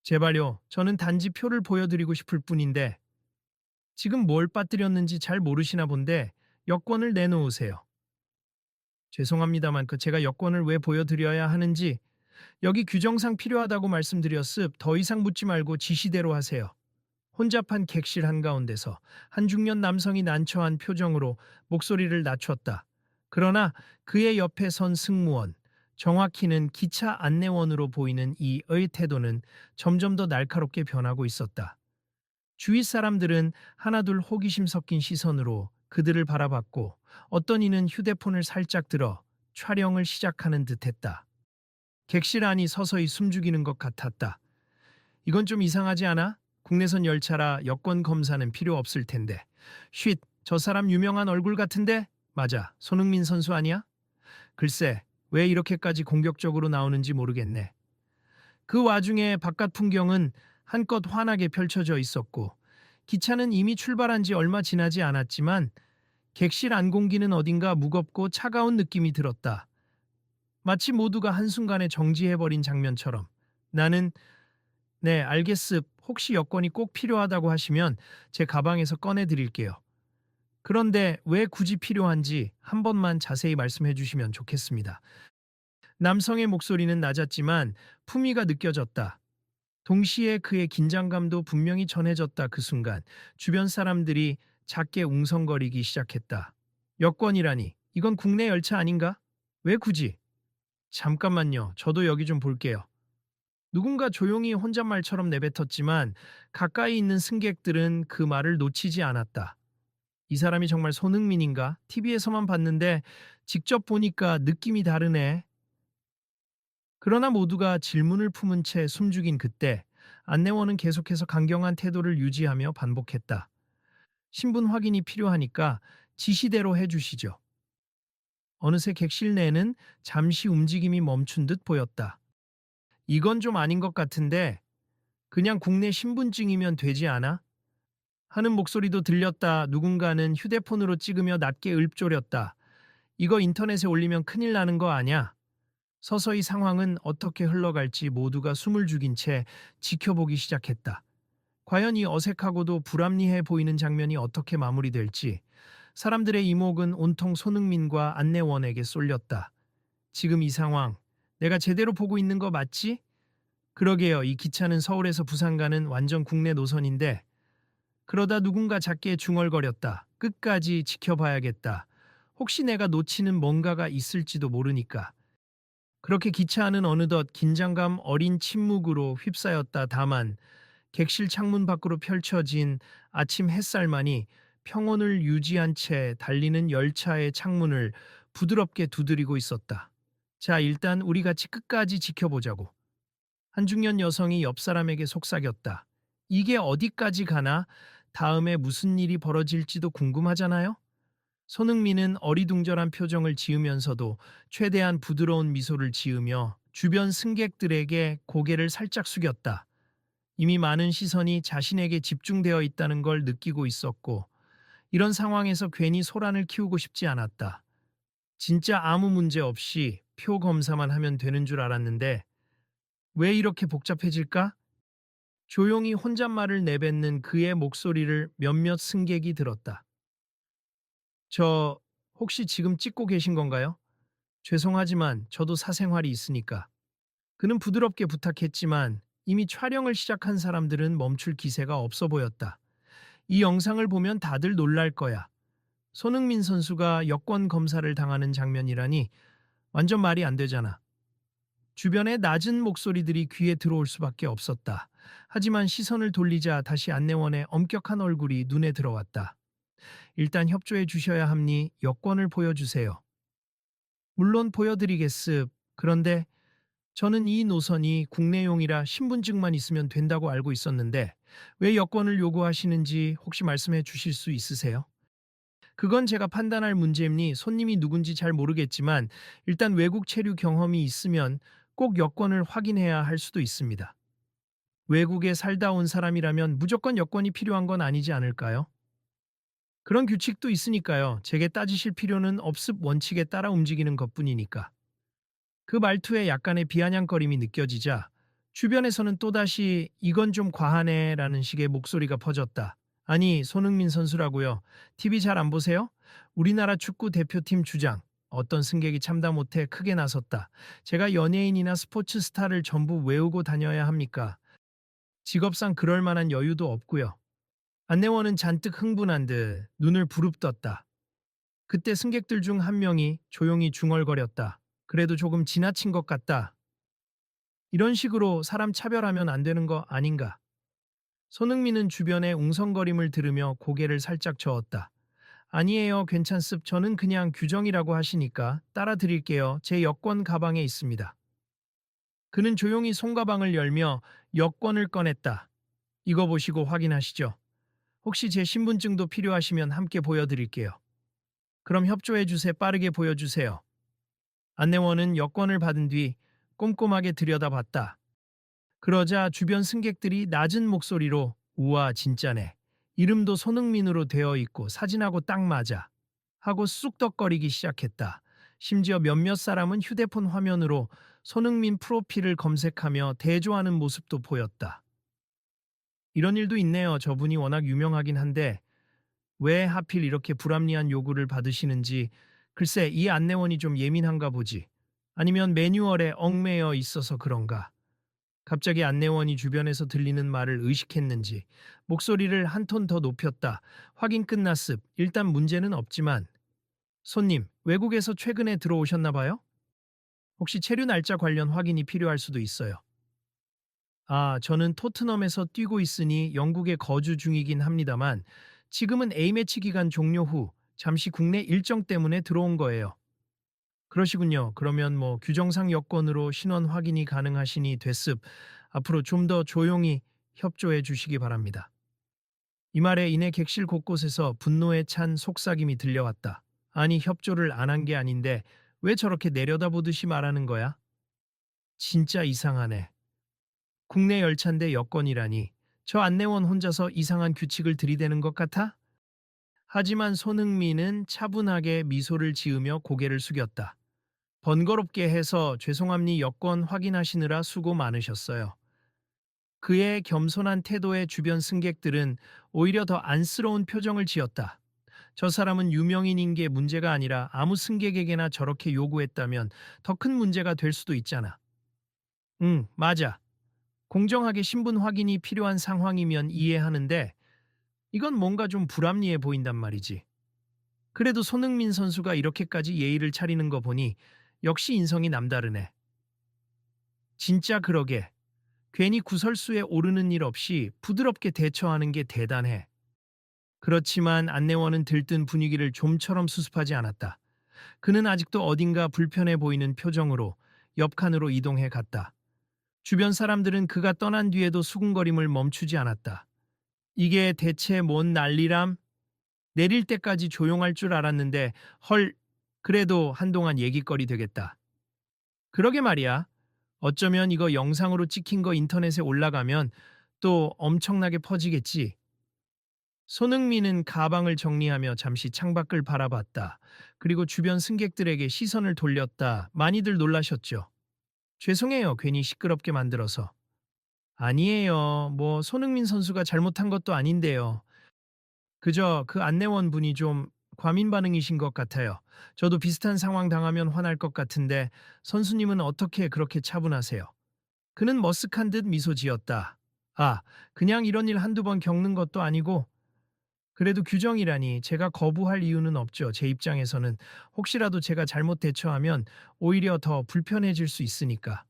제발요. 저는 단지 표를 보여드리고 싶을 뿐인데 지금 뭘 빠뜨렸는지 잘 모르시나 본데 여권을 내놓으세요. 죄송합니다만 제가 여권을 왜 보여드려야 하는지 여기 규정상 필요하다고 말씀드렸습. 더 이상 묻지 말고 지시대로 하세요. 혼잡한 객실 한가운데서 한 중년 남성이 난처한 표정으로 목소리를 낮췄다. 그러나 그의 옆에 선 승무원, 정확히는 기차 안내원으로 보이는 이의 태도는 점점 더 날카롭게 변하고 있었다. 주위 사람들은 하나둘 호기심 섞인 시선으로 그들을 바라봤고 어떤 이는 휴대폰을 살짝 들어 촬영을 시작하는 듯했다. 객실 안이 서서히 숨죽이는 것 같았다. 이건 좀 이상하지 않아? 국내선 열차라 여권 검사는 필요 없을 텐데. 쉿, 저 사람 유명한 얼굴 같은데? 맞아, 손흥민 선수 아니야? 글쎄, 왜 이렇게까지 공격적으로 나오는지 모르겠네. 그 와중에 바깥 풍경은 한껏 환하게 펼쳐져 있었고 기차는 이미 출발한 지 얼마 지나지 않았지만 객실 안 공기는 어딘가 무겁고 차가운 느낌이 들었다. 마치 모두가 한순간에 정지해버린 장면처럼. 나는 네, 알겠습. 혹시 여권이 꼭 필요하다고 하시면 제 가방에서 꺼내드릴게요. 그런데 왜 굳이 필요한지 한 번만 자세히 말씀해 주시면 좋겠습니다. 남성의 목소리는 낮았지만 품위가 느껴졌다. 동시에 그의 긴장감도 분명히 전해졌다. 그 순간 주변 사람들이 작게 웅성거리기 시작했다. 여권이라니, 이건 국내 열차 아닌가? 왜 굳이? 잠깐만요. 저도 여기 좀 볼게요. 누군가 조용히 혼잣말처럼 내뱉었지만 가까이 있는 승객들은 그 말을 놓치지 않았다. 이 사람이 정말 손흥민인가? TV에서만 봤는데 직접 보니까 느낌이 다르네. 그러나 모두가 질문을 품은 채 숨죽인 그때 안내원은 계속해서 강경한 태도를 유지하며 반복했다. 신분 확인이 필요하니까 지시대로 해주시죠. 어느새 객실 내는 잠시 움직임이 멈춘 듯 보였다. 이건 좀 아닌 것 같은데 그냥 국내 신분증이면 되지 않아? 하는 목소리도 들렸다. 누군가는 휴대폰으로 찍으며 낮게 읊조렸다. 이거 인터넷에 올리면 큰일 나는 거 아냐? 서서히 상황은 어떻게 흘러갈지 모두가 숨을 죽인 채 지켜보기 시작했다. 과연 이 어색하고도 불합리해 보이는 장면이 어떻게 마무리될지 사람들의 이목은 온통 손흥민과 안내원에게 쏠렸다. 지금 이 상황, 내가 제대로 보고 있는 거 맞지? 그러게요. 이 기차는 서울에서 부산 가는 완전 국내 노선인데 그러다 누군가 작게 중얼거렸다. 끝까지 지켜봐야겠다. 혹시 내가 놓치는 뭔가가 있을지도 모르니까. 그렇게 기차 안은 어느덧 긴장감 어린 침묵으로 휩싸였다. 다만 객실 창문 밖으로 펼쳐진 아침 햇살만이 평온을 유지한 채 달리는 열차의 창문을 부드럽게 두드리고 있었다. 자, 일단 우리 같이 끝까지 지켜보자고. 한 중년 여성이 옆 사람에게 속삭였다. 이게 어디까지 가나? 다음에 무슨 일이 벌어질지도 궁금하잖아요? 손흥민은 어리둥절한 표정을 지으면서도 최대한 부드러운 미소를 지으며 주변 승객들에게 고개를 살짝 숙였다. 이미 많은 시선이 자신에게 집중되어 있다는 걸 느끼고 있었고, 이런 상황에서 괜히 소란을 키우고 싶지 않았다. 진짜 아무 문제 없이 표 검사만 하면 되는 줄 알았는데, 왜 이렇게 복잡해질까? 조용히 혼잣말을 내뱉는 그의 목소리를 몇몇 승객이 들었다. 저, 혹시 지금 찍고 계신 건가요? 죄송하지만 저도 사생활이 있으니까. 그는 부드럽게 부탁했지만 이미 촬영을 시작한 사람들은 멈출 기세가 없어 보였다. 이 영상을 보면 다들 놀랄 거야. 손흥민 선수가 여권 검사를 당하는 장면이라니 완전 말이 안 되잖아. 주변의 낮은 목소리들이 귀에 들어올 수밖에 없었다. 하지만 시선을 돌리자 다시 안내원의 엄격한 얼굴이 눈에 들어왔다. 일단 협조해 주셔야 합니. 여권을 보여주세요. 물론 보여드리겠습. 그런데 저는 이 노선이 국내용이라 신분증만 있으면 된다고 알고 있었는데 왜 여권을 요구하시는지 혹시 말씀해 주실 수 있으세요? 그건 제가 판단할 문제입니. 손님이 누군지 잘 모르겠지만 일단 외국 체류 경험이 있으면 꼭 여권을 확인해야 할 수도 있습니다. 외국에 살다 온 사람이라면 무조건 여권이 필요한 건 아니지 않을까요? 그런 규칙도 있으니까요. 제게 따지실 필요는 없습. 원칙에 따라 움직이는 것뿐이니까. 그 말투에 약간의 비아냥거림이 느껴지자 주변에서는 또다시 이건 좀 과하네 라는 식의 목소리가 퍼졌다. 아니, 손흥민 선수라고요. TV 잘 안 보세요? 우리나라 축구 대표팀 주장. 어떤 승객이 참다 못해 크게 나섰다. 제가 연예인이나 스포츠 스타를 전부 외우고 다녀야 합니까? 직업상 그럴 만한 여유도 없고요. 안내원은 잔뜩 흥분한 듯 눈을 부릅떴다. 그때 승객들 중 한 명이 조용히 중얼거렸다. 그래도 조금 지나친 것 같다. 이런 식으로 사람 차별하면 안 되는 거 아닌가? 손흥민은 주변의 웅성거림을 들으며 고개를 살짝 저었다. 아니에요, 괜찮습. 저는 그냥 규정이라고 하시니까 따라 드릴게요. 제 여권 가방에 있습니다. 그는 조용히 손가방을 열며 여권을 꺼냈다. 이거 보시고 확인하시죠. 혹시 제 신분증도 필요하시면 함께 보여드릴게요. 그럼 협조해 주세요. 빠르게 보여주세요. 안내원은 여권을 받은 뒤 꼼꼼하게 들여다봤다. 그러자 주변 승객들이 낮은 목소리로 우와 진짜네. 이름도 손흥민으로 되어 있고 사진하고 딱 맞아. 하고 쑥덕거리기 시작했다. 심지어 몇몇 사람은 휴대폰 화면으로 손흥민 프로필을 검색하며 대조하는 모습도 보였다. 이런 일도 있네요. 저분이 워낙 유명하긴 한데 왜 하필 이렇게 불합리한 요구를 받으시는지 글쎄 이 안내원이 좀 예민한가 보지. 아니면 매뉴얼에 얽매여 있어서 그런가. 갑자기 안내원이 주변에서 들리는 말을 의식했는지 목소리를 한 톤 더 높였다. 확인 끝났습. 일단 문제는 없지만 손님, 외국에서 최근에 들어오셨나 봐요? 혹시 체류 날짜 관련 확인이 필요할 수도 있어요. 아, 저는 토트넘에서 뛰고 있으니 영국에 거주 중이긴 합니다만 지금은 A매치 기간 종료 후 잠시 국내 일정 때문에 들어온 거예요. 그러시군요. 그러면 뭐 규정상 여건으로 신원 확인이 가능하시니 됐습. 앞으로 좀 더 조용히 협조해 주시기 바랍니다. 이 말에 인해 객실 곳곳에서 분노에 찬 속삭임이 들려왔다. 아니 협조를 안 한 게 아닌데 왜 저렇게 내려다보듯이 말하는 거야? 진짜 이상하네. 국내 열차인데 여권이라니. 저 안내원 혼자서 이상한 규칙을 들이대는 것 같아? 하지만 손흥민은 차분하게 미소를 지으며 고개를 숙였다. 번거롭게 해서 죄송합니 여권 확인하시느라 수고 많으셨어요. 그의 겸손한 태도에 주변 승객들은 오히려 더 안쓰러운 표정을 지었다. 저 사람은 유명인인 게 문제가 아니라 아무 승객에게나 저렇게 요구했다면 더 큰 문제가 될 수도 있잖아. 응, 맞아. 공정하게 신분 확인이 필요한 상황이면 이해하는데 이건 뭔가 좀 불합리해 보인단 말이지. 그래도 손흥민 선수가 이렇게까지 예의를 차리는 거 보니 역시 인성이 남다르네. 진짜 그러게. 괜히 구설수에 오르는 일 없이 부드럽게 대처하는 게 대단해. 그렇지만 안내원은 들뜬 분위기를 좀처럼 수습하지 않았다. 그는 아직도 어딘가 불편해 보이는 표정으로 옆 칸으로 이동해 갔다. 주변 사람들은 그가 떠난 뒤에도 수군거림을 멈추지 않았다. 이게 대체 뭔 난리람? 내릴 때까지 조용할 줄 알았는데 헐, 그래도 한동안 얘기거리 되겠다. 그러게 말이야. 어쩌면 이거 영상으로 찍힌 거 인터넷에 올라가면 또 엄청나게 퍼지겠지. 손흥민은 가방을 정리하며 잠시 창밖을 바라봤다. 그리고 주변 승객들에게 시선을 돌렸다. 많이들 놀라셨죠. 죄송해요. 괜히 시끄럽게 만들어서. 아니에요. 뭐 손흥민 선수가 잘못한 것도 아닌데요. 그저 그 안내원 분이 좀 과민 반응이신 것 같아요. 저도 비슷한 상황 당하면 화날 것 같은데 선수님은 어떻게 그렇게 차분하세요? 그는 머쓱한 듯 미소 지었다. 아, 그냥 이런 일 한두 번 겪는 것도 아니고 그래도 규정이라니 제가 거부할 이유는 없죠. 제 입장에서는 혹시라도 제가 잘못 대처하면 오히려 더 불편해질 수 있으니까.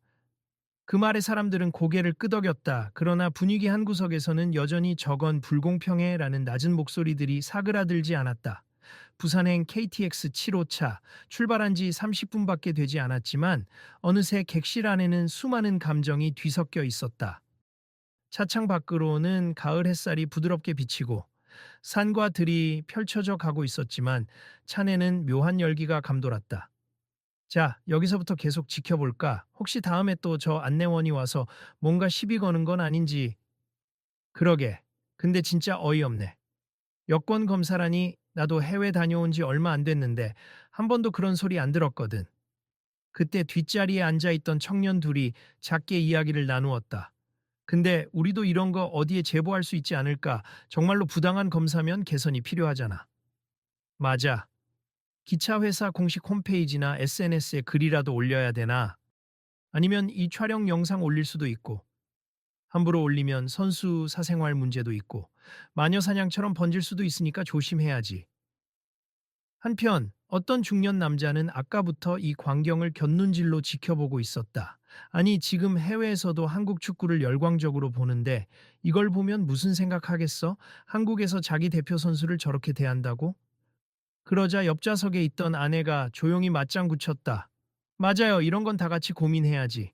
그 말에 사람들은 고개를 끄덕였다. 그러나 분위기 한 구석에서는 여전히 저건 불공평해라는 낮은 목소리들이 사그라들지 않았다. 부산행 KTX 7호차 출발한 지 30분밖에 되지 않았지만 어느새 객실 안에는 수많은 감정이 뒤섞여 있었다. 차창 밖으로는 가을 햇살이 부드럽게 비치고 산과 들이 펼쳐져 가고 있었지만 차내는 묘한 열기가 감돌았다. 자, 여기서부터 계속 지켜볼까? 혹시 다음에 또 저 안내원이 와서 뭔가 시비 거는 건 아닌지. 그러게. 근데 진짜 어이없네. 여권 검사라니 나도 해외 다녀온 지 얼마 안 됐는데 한 번도 그런 소리 안 들었거든. 그때 뒷자리에 앉아있던 청년 둘이 작게 이야기를 나누었다. 근데 우리도 이런 거 어디에 제보할 수 있지 않을까? 정말로 부당한 검사면 개선이 필요하잖아. 맞아. 기차 회사 공식 홈페이지나 SNS에 글이라도 올려야 되나? 아니면 이 촬영 영상 올릴 수도 있고, 함부로 올리면 선수 사생활 문제도 있고, 마녀 사냥처럼 번질 수도 있으니까 조심해야지. 한편 어떤 중년 남자는 아까부터 이 광경을 곁눈질로 지켜보고 있었다. 아니, 지금 해외에서도 한국 축구를 열광적으로 보는데 이걸 보면 무슨 생각하겠어? 한국에서 자기 대표 선수를 저렇게 대한다고? 그러자 옆좌석에 있던 아내가 조용히 맞장구 쳤다. 맞아요. 이런 건 다 같이 고민해야지.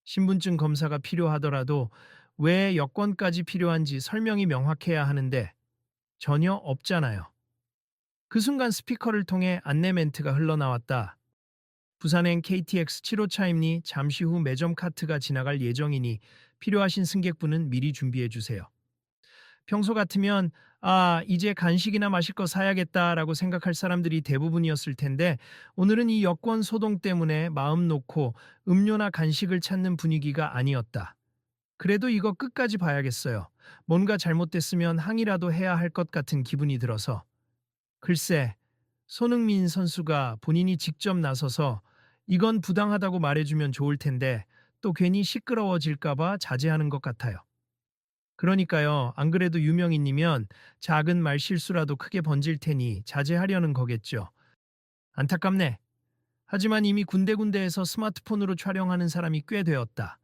신분증 검사가 필요하더라도 왜 여권까지 필요한지 설명이 명확해야 하는데 전혀 없잖아요. 그 순간 스피커를 통해 안내 멘트가 흘러나왔다. 부산행 KTX 7호차임니 잠시 후 매점 카트가 지나갈 예정이니 필요하신 승객분은 미리 준비해 주세요. 평소 같으면 이제 간식이나 마실 거 사야겠다라고 생각할 사람들이 대부분이었을 텐데 오늘은 이 여권 소동 때문에 마음 놓고 음료나 간식을 찾는 분위기가 아니었다. 그래도 이거 끝까지 봐야겠어요. 뭔가 잘못됐으면 항의라도 해야 할 것 같은 기분이 들어서. 글쎄, 손흥민 선수가 본인이 직접 나서서 이건 부당하다고 말해주면 좋을 텐데 또 괜히 시끄러워질까봐 자제하는 것 같아요. 그러니까요, 안 그래도 유명인이면 작은 말 실수라도 크게 번질 테니 자제하려는 거겠죠. 안타깝네. 하지만 이미 군데군데에서 스마트폰으로 촬영하는 사람이 꽤 되었다.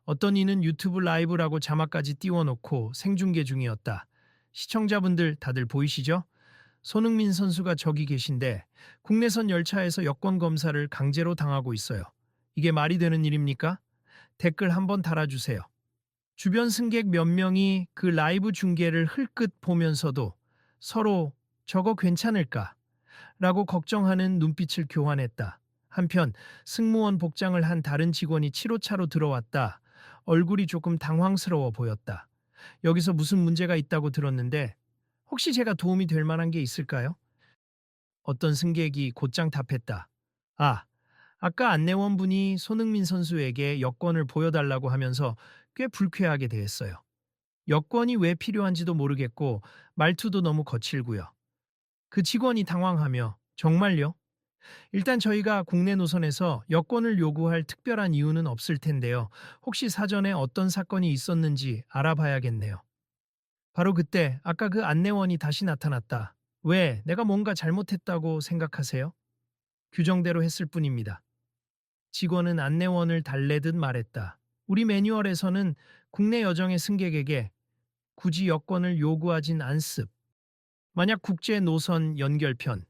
어떤 이는 유튜브 라이브라고 자막까지 띄워놓고 생중계 중이었다. 시청자분들 다들 보이시죠? 손흥민 선수가 저기 계신데 국내선 열차에서 여권 검사를 강제로 당하고 있어요. 이게 말이 되는 일입니까? 댓글 한번 달아주세요. 주변 승객 몇 명이 그 라이브 중계를 흘끗 보면서도 서로 저거 괜찮을까? 라고 걱정하는 눈빛을 교환했다. 한편 승무원 복장을 한 다른 직원이 7호차로 들어왔다. 얼굴이 조금 당황스러워 보였다. 여기서 무슨 문제가 있다고 들었는데 혹시 제가 도움이 될 만한 게 있을까요? 어떤 승객이 곧장 답했다. 아까 안내원분이 손흥민 선수에게 여권을 보여달라고 하면서 꽤 불쾌하게 대했어요. 여권이 왜 필요한지도 모르겠고 말투도 너무 거칠고요. 그 직원이 당황하며 정말요? 일단 저희가 국내 노선에서 여권을 요구할 특별한 이유는 없을 텐데요. 혹시 사전에 어떤 사건이 있었는지 알아봐야겠네요. 바로 그때 아까 그 안내원이 다시 나타났다. 왜 내가 뭔가 잘못했다고 생각하세요? 규정대로 했을 뿐입니다. 직원은 안내원을 달래듯 말했다. 우리 매뉴얼에서는 국내 여정의 승객에게 굳이 여권을 요구하진 않습. 만약 국제 노선 연결편,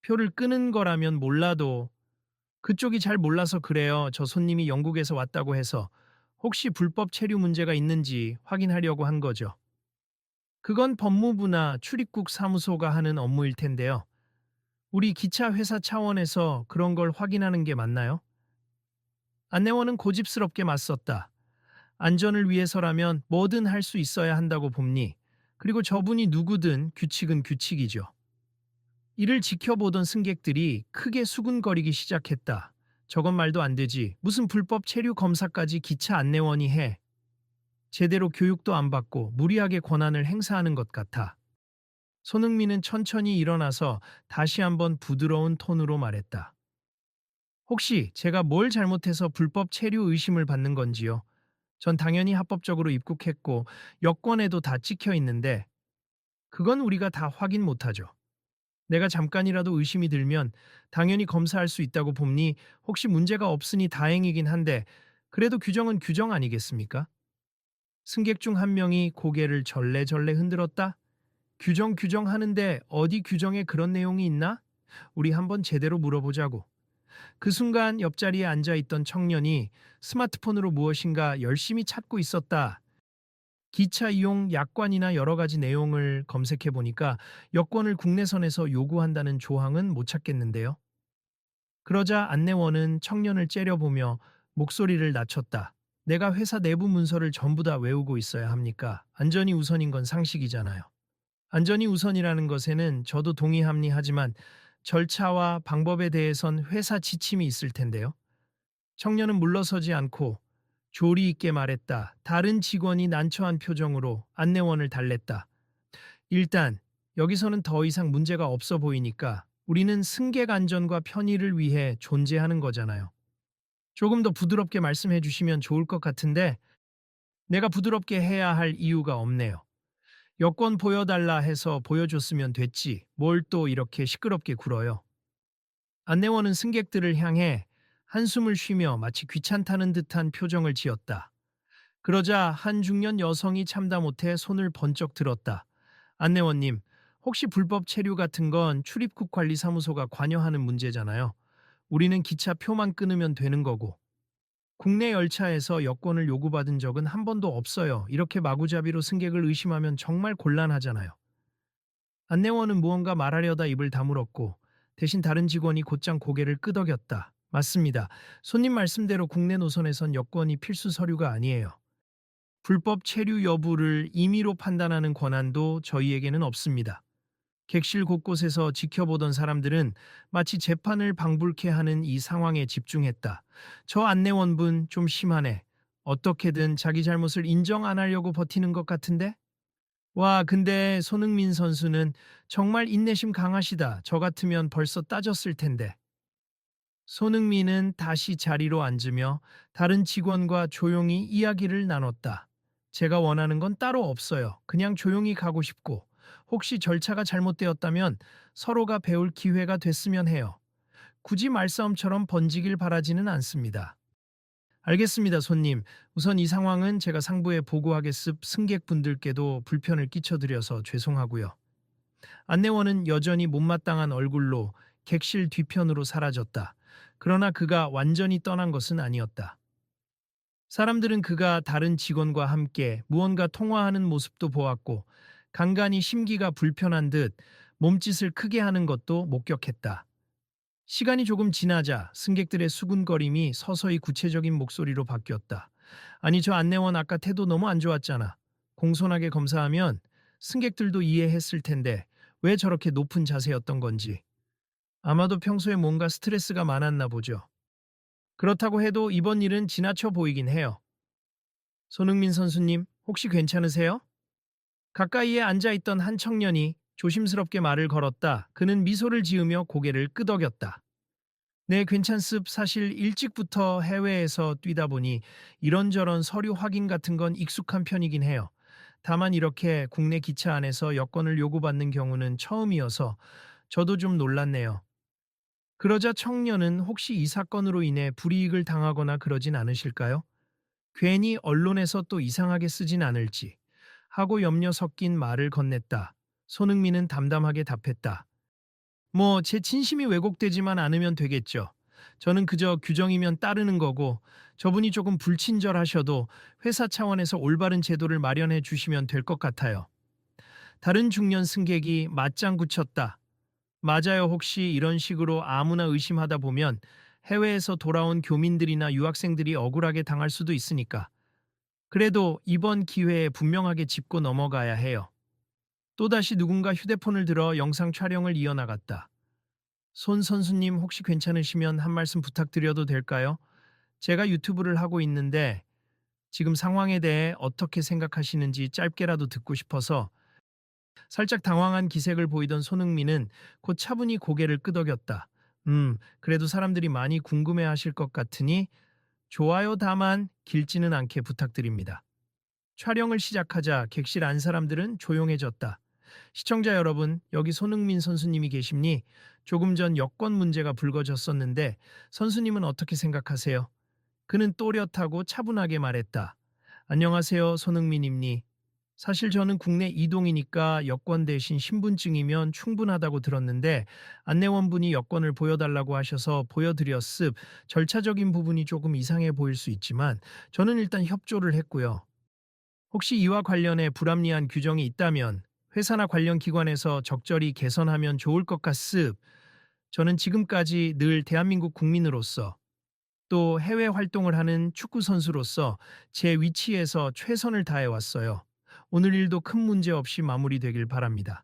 표를 끄는 거라면 몰라도 그쪽이 잘 몰라서 그래요. 저 손님이 영국에서 왔다고 해서 혹시 불법 체류 문제가 있는지 확인하려고 한 거죠. 그건 법무부나 출입국 사무소가 하는 업무일 텐데요. 우리 기차 회사 차원에서 그런 걸 확인하는 게 맞나요? 안내원은 고집스럽게 맞섰다. 안전을 위해서라면 뭐든 할 수 있어야 한다고 봅니. 그리고 저분이 누구든 규칙은 규칙이죠. 이를 지켜보던 승객들이 크게 수군거리기 시작했다. 저건 말도 안 되지. 무슨 불법 체류 검사까지 기차 안내원이 해. 제대로 교육도 안 받고 무리하게 권한을 행사하는 것 같아. 손흥민은 천천히 일어나서 다시 한번 부드러운 톤으로 말했다. 혹시 제가 뭘 잘못해서 불법 체류 의심을 받는 건지요? 전 당연히 합법적으로 입국했고 여권에도 다 찍혀 있는데 그건 우리가 다 확인 못하죠. 내가 잠깐이라도 의심이 들면 당연히 검사할 수 있다고 봅니 혹시 문제가 없으니 다행이긴 한데 그래도 규정은 규정 아니겠습니까? 승객 중 한 명이 고개를 절레절레 흔들었다. 규정 하는데 어디 규정에 그런 내용이 있나? 우리 한번 제대로 물어보자고. 그 순간 옆자리에 앉아있던 청년이 스마트폰으로 무엇인가 열심히 찾고 있었다. 기차 이용 약관이나 여러 가지 내용을 검색해 보니까 여권을 국내선에서 요구한다는 조항은 못 찾겠는데요. 그러자 안내원은 청년을 째려보며 목소리를 낮췄다. 내가 회사 내부 문서를 전부 다 외우고 있어야 합니까? 안전이 우선인 건 상식이잖아요. 안전이 우선이라는 것에는 저도 동의합니 하지만 절차와 방법에 대해선 회사 지침이 있을 텐데요. 청년은 물러서지 않고 조리 있게 말했다. 다른 직원이 난처한 표정으로 안내원을 달랬다. 일단 여기서는 더 이상 문제가 없어 보이니까 우리는 승객 안전과 편의를 위해 존재하는 거잖아요. 조금 더 부드럽게 말씀해 주시면 좋을 것 같은데 내가 부드럽게 해야 할 이유가 없네요. 여권 보여달라 해서 보여줬으면 됐지. 뭘 또 이렇게 시끄럽게 굴어요. 안내원은 승객들을 향해 한숨을 쉬며 마치 귀찮다는 듯한 표정을 지었다. 그러자 한 중년 여성이 참다 못해 손을 번쩍 들었다. 안내원님, 혹시 불법 체류 같은 건 출입국 관리 사무소가 관여하는 문제잖아요. 우리는 기차 표만 끊으면 되는 거고. 국내 열차에서 여권을 요구받은 적은 한 번도 없어요. 이렇게 마구잡이로 승객을 의심하면 정말 곤란하잖아요. 안내원은 무언가 말하려다 입을 다물었고 대신 다른 직원이 곧장 고개를 끄덕였다. 맞습니다. 손님 말씀대로 국내 노선에선 여권이 필수 서류가 아니에요. 불법 체류 여부를 임의로 판단하는 권한도 저희에게는 없습니다. 객실 곳곳에서 지켜보던 사람들은 마치 재판을 방불케 하는 이 상황에 집중했다. 저 안내원분 좀 심하네. 어떻게든 자기 잘못을 인정 안 하려고 버티는 것 같은데? 와, 근데 손흥민 선수는 정말 인내심 강하시다. 저 같으면 벌써 따졌을 텐데. 손흥민은 다시 자리로 앉으며 다른 직원과 조용히 이야기를 나눴다. 제가 원하는 건 따로 없어요. 그냥 조용히 가고 싶고, 혹시 절차가 잘못되었다면 서로가 배울 기회가 됐으면 해요. 굳이 말싸움처럼 번지길 바라지는 않습니다. 알겠습니다, 손님. 우선 이 상황은 제가 상부에 보고하겠습. 승객분들께도 불편을 끼쳐드려서 죄송하고요. 안내원은 여전히 못마땅한 얼굴로 객실 뒤편으로 사라졌다. 그러나 그가 완전히 떠난 것은 아니었다. 사람들은 그가 다른 직원과 함께 무언가 통화하는 모습도 보았고 간간히 심기가 불편한 듯 몸짓을 크게 하는 것도 목격했다. 시간이 조금 지나자 승객들의 수군거림이 서서히 구체적인 목소리로 바뀌었다. 아니, 저 안내원 아까 태도 너무 안 좋았잖아. 공손하게 검사하면 승객들도 이해했을 텐데 왜 저렇게 높은 자세였던 건지. 아마도 평소에 뭔가 스트레스가 많았나 보죠. 그렇다고 해도 이번 일은 지나쳐 보이긴 해요. 손흥민 선수님, 혹시 괜찮으세요? 가까이에 앉아있던 한 청년이 조심스럽게 말을 걸었다. 그는 미소를 지으며 고개를 끄덕였다. 네, 괜찮습. 사실 일찍부터 해외에서 뛰다 보니 이런저런 서류 확인 같은 건 익숙한 편이긴 해요. 다만 이렇게 국내 기차 안에서 여권을 요구받는 경우는 처음이어서 저도 좀 놀랐네요. 그러자 청년은 혹시 이 사건으로 인해 불이익을 당하거나 그러진 않으실까요? 괜히 언론에서 또 이상하게 쓰진 않을지 하고 염려 섞인 말을 건넸다. 손흥민은 담담하게 답했다. 뭐 제 진심이 왜곡되지만 않으면 되겠죠. 저는 그저 규정이면 따르는 거고 저분이 조금 불친절하셔도 회사 차원에서 올바른 제도를 마련해 주시면 될 것 같아요. 다른 중년 승객이 맞장 굳혔다. 맞아요. 혹시 이런 식으로 아무나 의심하다 보면 해외에서 돌아온 교민들이나 유학생들이 억울하게 당할 수도 있으니까. 그래도 이번 기회에 분명하게 짚고 넘어가야 해요. 또다시 누군가 휴대폰을 들어 영상 촬영을 이어나갔다. 손 선수님, 혹시 괜찮으시면 한 말씀 부탁드려도 될까요? 제가 유튜브를 하고 있는데 지금 상황에 대해 어떻게 생각하시는지 짧게라도 듣고 싶어서. 살짝 당황한 기색을 보이던 손흥민은 곧 차분히 고개를 끄덕였다. 그래도 사람들이 많이 궁금해하실 것 같으니 좋아요, 다만 길지는 않게 부탁드립니다. 촬영을 시작하자 객실 안 사람들은 조용해졌다. 시청자 여러분, 여기 손흥민 선수님이 계십니? 조금 전 여권 문제가 불거졌었는데 선수님은 어떻게 생각하세요? 그는 또렷하고 차분하게 말했다. 안녕하세요, 손흥민입니. 사실 저는 국내 이동이니까 여권 대신 신분증이면 충분하다고 들었는데 안내원분이 여권을 보여달라고 하셔서 보여드렸습. 절차적인 부분이 조금 이상해 보일 수 있지만 저는 일단 협조를 했고요. 혹시 이와 관련해 불합리한 규정이 있다면 회사나 관련 기관에서 적절히 개선하면 좋을 것 같습. 저는 지금까지 늘 대한민국 국민으로서 또 해외 활동을 하는 축구 선수로서 제 위치에서 최선을 다해왔어요. 오늘 일도 큰 문제 없이 마무리되길 바랍니다.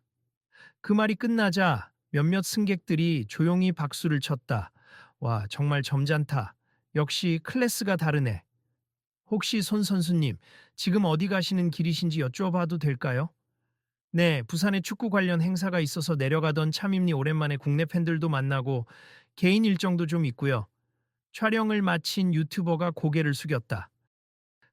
그 말이 끝나자 몇몇 승객들이 조용히 박수를 쳤다. 와, 정말 점잖다. 역시 클래스가 다르네. 혹시 손 선수님, 지금 어디 가시는 길이신지 여쭤봐도 될까요? 네, 부산에 축구 관련 행사가 있어서 내려가던 참입니. 오랜만에 국내 팬들도 만나고 개인 일정도 좀 있고요. 촬영을 마친 유튜버가 고개를 숙였다.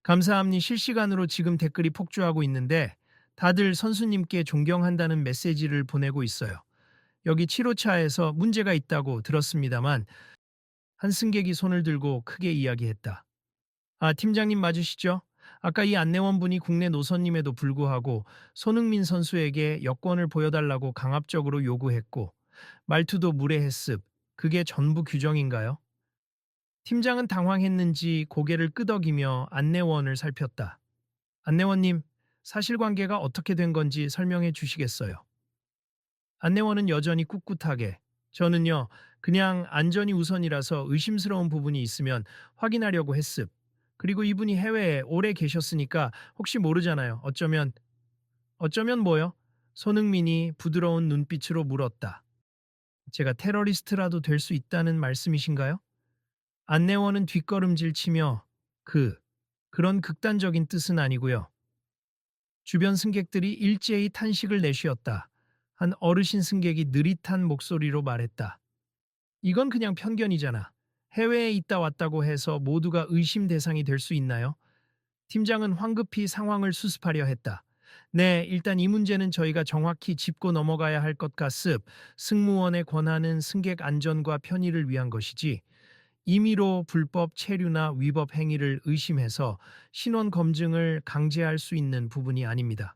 감사합니. 실시간으로 지금 댓글이 폭주하고 있는데 다들 선수님께 존경한다는 메시지를 보내고 있어요. 여기 7호차에서 문제가 있다고 들었습니다만 한 승객이 손을 들고 크게 이야기했다. 아, 팀장님 맞으시죠? 아까 이 안내원분이 국내 노선임에도 불구하고 손흥민 선수에게 여권을 보여달라고 강압적으로 요구했고 말투도 무례했습. 그게 전부 규정인가요? 팀장은 당황했는지 고개를 끄덕이며 안내원을 살폈다. 안내원님, 사실관계가 어떻게 된 건지 설명해 주시겠어요? 안내원은 여전히 꿋꿋하게 저는요, 그냥 안전이 우선이라서 의심스러운 부분이 있으면 확인하려고 했습. 그리고 이분이 해외에 오래 계셨으니까 혹시 모르잖아요. 어쩌면 뭐요? 손흥민이 부드러운 눈빛으로 물었다. 제가 테러리스트라도 될 수 있다는 말씀이신가요? 안내원은 뒷걸음질 치며 그런 극단적인 뜻은 아니고요. 주변 승객들이 일제히 탄식을 내쉬었다. 한 어르신 승객이 느릿한 목소리로 말했다. 이건 그냥 편견이잖아. 해외에 있다 왔다고 해서 모두가 의심 대상이 될 수 있나요? 팀장은 황급히 상황을 수습하려 했다. 네, 일단 이 문제는 저희가 정확히 짚고 넘어가야 할 것 같습. 승무원의 권한은 승객 안전과 편의를 위한 것이지 임의로 불법 체류나 위법 행위를 의심해서 신원 검증을 강제할 수 있는 부분이 아닙니다.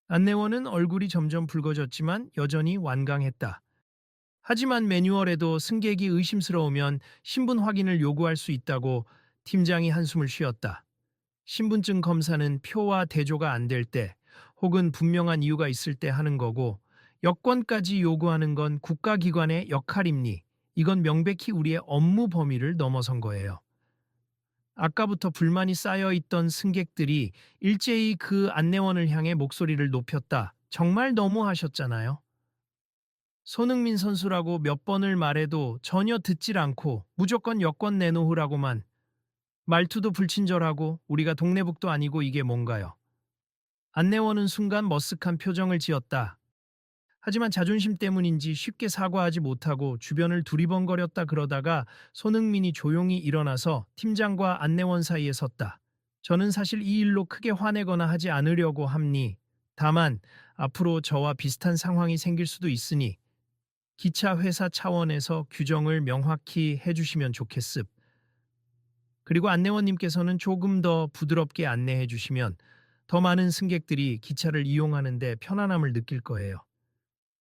안내원은 얼굴이 점점 붉어졌지만 여전히 완강했다. 하지만 매뉴얼에도 승객이 의심스러우면 신분 확인을 요구할 수 있다고 팀장이 한숨을 쉬었다. 신분증 검사는 표와 대조가 안 될 때 혹은 분명한 이유가 있을 때 하는 거고 여권까지 요구하는 건 국가기관의 역할입니. 이건 명백히 우리의 업무 범위를 넘어선 거예요. 아까부터 불만이 쌓여 있던 승객들이 일제히 그 안내원을 향해 목소리를 높였다. 정말 너무하셨잖아요. 손흥민 선수라고 몇 번을 말해도 전혀 듣질 않고 무조건 여권 내놓으라고만 말투도 불친절하고 우리가 동네북도 아니고 이게 뭔가요? 안내원은 순간 머쓱한 표정을 지었다. 하지만 자존심 때문인지 쉽게 사과하지 못하고 주변을 두리번거렸다. 그러다가 손흥민이 조용히 일어나서 팀장과 안내원 사이에 섰다. 저는 사실 이 일로 크게 화내거나 하지 않으려고 합니. 다만 앞으로 저와 비슷한 상황이 생길 수도 있으니 기차 회사 차원에서 규정을 명확히 해주시면 좋겠습. 그리고 안내원님께서는 조금 더 부드럽게 안내해 주시면 더 많은 승객들이 기차를 이용하는데 편안함을 느낄 거예요.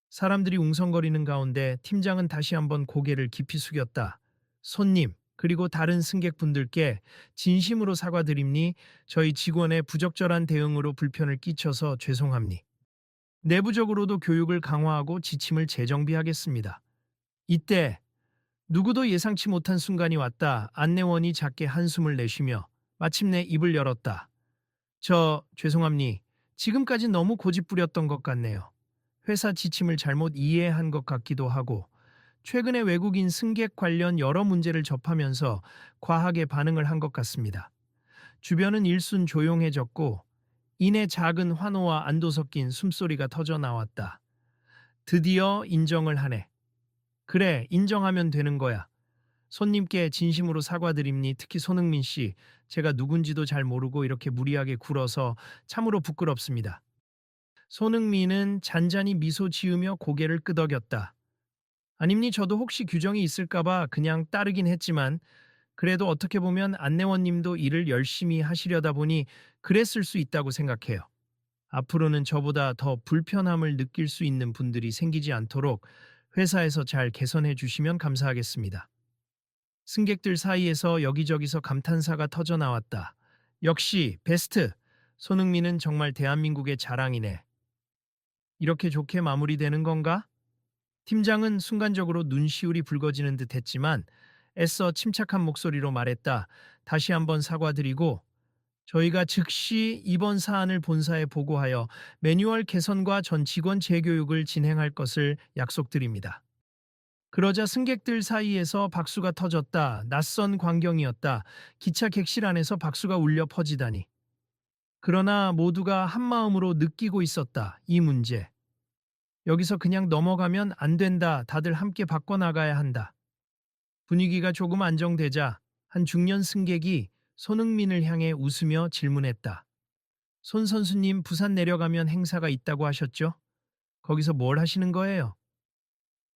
사람들이 웅성거리는 가운데 팀장은 다시 한번 고개를 깊이 숙였다. 손님, 그리고 다른 승객분들께 진심으로 사과드립니. 저희 직원의 부적절한 대응으로 불편을 끼쳐서 죄송합니. 내부적으로도 교육을 강화하고 지침을 재정비하겠습니다. 이때 누구도 예상치 못한 순간이 왔다. 안내원이 작게 한숨을 내쉬며 마침내 입을 열었다. 죄송합니. 지금까지 너무 고집부렸던 것 같네요. 회사 지침을 잘못 이해한 것 같기도 하고 최근에 외국인 승객 관련 여러 문제를 접하면서 과하게 반응을 한 것 같습니다. 주변은 일순 조용해졌고 이내 작은 환호와 안도 섞인 숨소리가 터져 나왔다. 드디어 인정을 하네. 그래, 인정하면 되는 거야. 손님께 진심으로 사과드립니. 특히 손흥민 씨, 제가 누군지도 잘 모르고 이렇게 무리하게 굴어서 참으로 부끄럽습니다. 손흥민은 잔잔히 미소 지으며 고개를 끄덕였다. 아닙니, 저도 혹시 규정이 있을까봐 그냥 따르긴 했지만 그래도 어떻게 보면 안내원님도 일을 열심히 하시려다 보니 그랬을 수 있다고 생각해요. 앞으로는 저보다 더 불편함을 느낄 수 있는 분들이 생기지 않도록 회사에서 잘 개선해 주시면 감사하겠습니다. 승객들 사이에서 여기저기서 감탄사가 터져 나왔다. 역시 베스트! 손흥민은 정말 대한민국의 자랑이네. 이렇게 좋게 마무리되는 건가? 팀장은 순간적으로 눈시울이 붉어지는 듯 했지만 애써 침착한 목소리로 말했다. 다시 한번 사과드리고 저희가 즉시 이번 사안을 본사에 보고하여 매뉴얼 개선과 전 직원 재교육을 진행할 것을 약속드립니다. 그러자 승객들 사이에서 박수가 터졌다. 낯선 광경이었다. 기차 객실 안에서 박수가 울려 퍼지다니. 그러나 모두가 한마음으로 느끼고 있었다. 이 문제. 여기서 그냥 넘어가면 안 된다. 다들 함께 바꿔나가야 한다. 분위기가 조금 안정되자 한 중년 승객이 손흥민을 향해 웃으며 질문했다. 손 선수님, 부산 내려가면 행사가 있다고 하셨죠? 거기서 뭘 하시는 거예요?